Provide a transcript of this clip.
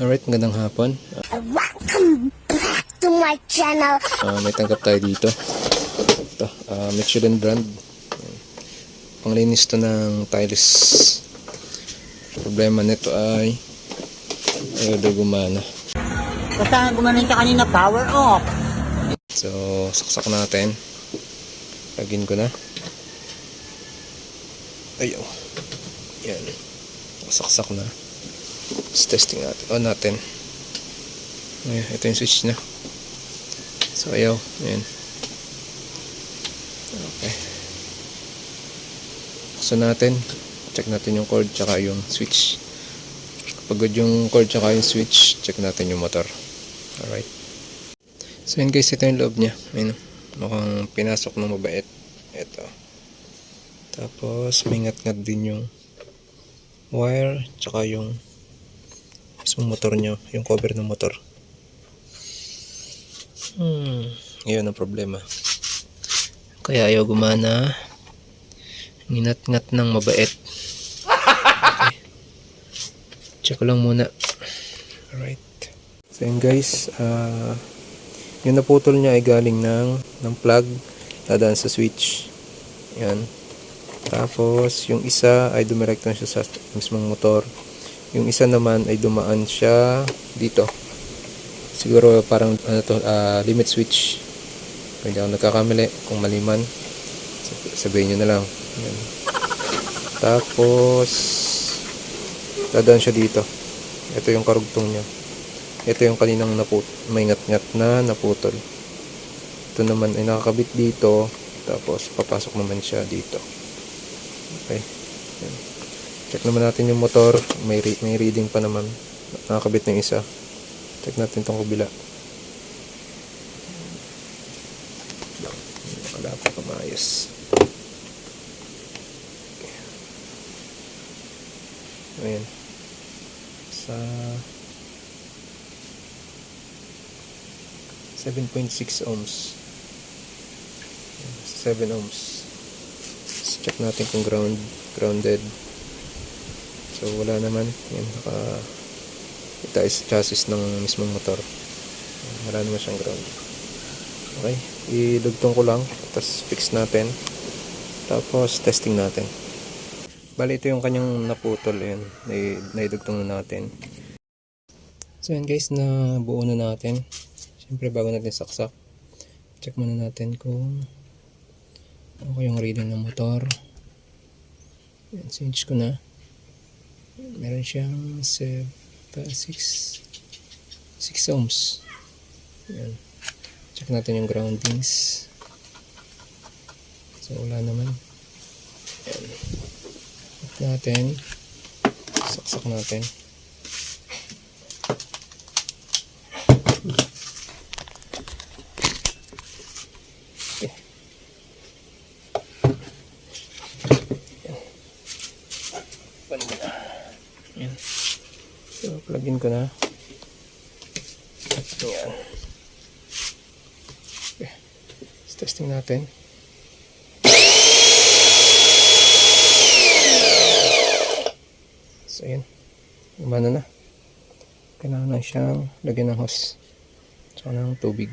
Alright, magandang hapon. Welcome back to my channel. May tanggap tayo dito. Ito, Michelin brand. Panglinis to ng tiles. Problema nito ay ayaw daw gumana. Basta gumanin ka kanina, power off. So, saksak natin. Lagin ko na. Ayaw. Yan. Saksak na. Let's testing natin. On natin. Ayan, ito yung switch na. So, ayaw. Ayan. Okay. Buksan natin. Check natin yung cord tsaka yung switch. Kapag good yung cord tsaka yung switch, check natin yung motor. Alright. So, yun guys, ito yung loob niya. Ayan. Mukhang pinasok ng mabait. Ito. Tapos, may ngat-ngat din yung wire tsaka yung mismong motor nyo, yung cover ng motor. Yun ang problema. Kaya ayaw gumana. Nginat-ngat ng mabait. Okay. Check ko lang muna. Alright. So yun guys, yung naputol niya ay galing ng plug, dadaan sa switch. Yan. Tapos yung isa ay dumirekta siya sa mismong motor. Yung isa naman ay dumaan siya dito. Siguro parang limit switch. Kung hindi ako nagkakamali, kung mali man, sabihin nyo na lang. Yan. Tapos dadaan siya dito. Ito yung karugtong niya. Ito yung kaninang may ngat-ngat na naputol. Ito naman ay nakakabit dito. Tapos papasok naman siya dito. Okay. Yan. Check naman natin yung motor. May reading pa naman. Nakakabit ng isa. Check natin itong kabila. Wala pa kamayos. Ayan. Sa 7.6 ohms. 7 ohms. Let's check natin kung grounded. So wala naman. Yan, ito is chassis ng mismong motor. Wala naman siyang ground. Okay, idugtong ko lang, tapos fix natin. Tapos testing natin. Bali ito yung kanyang naputol. Yan, naidugtong na natin. So yan guys, nabuo na natin. Siyempre bago natin saksak, check muna natin kung okay yung reading ng motor. Yan, cinch ko na. Meron siyang 6 ohms. Yan. Check natin yung groundings. So wala naman. Yan. Check natin. Saksak natin. Okay. Yan. So, plug-in ko na. Ayan. Okay. Let's testing natin. So, ayan. Gumana na. Kailangan na siyang lagyan ng hose. Tsaka ng tubig.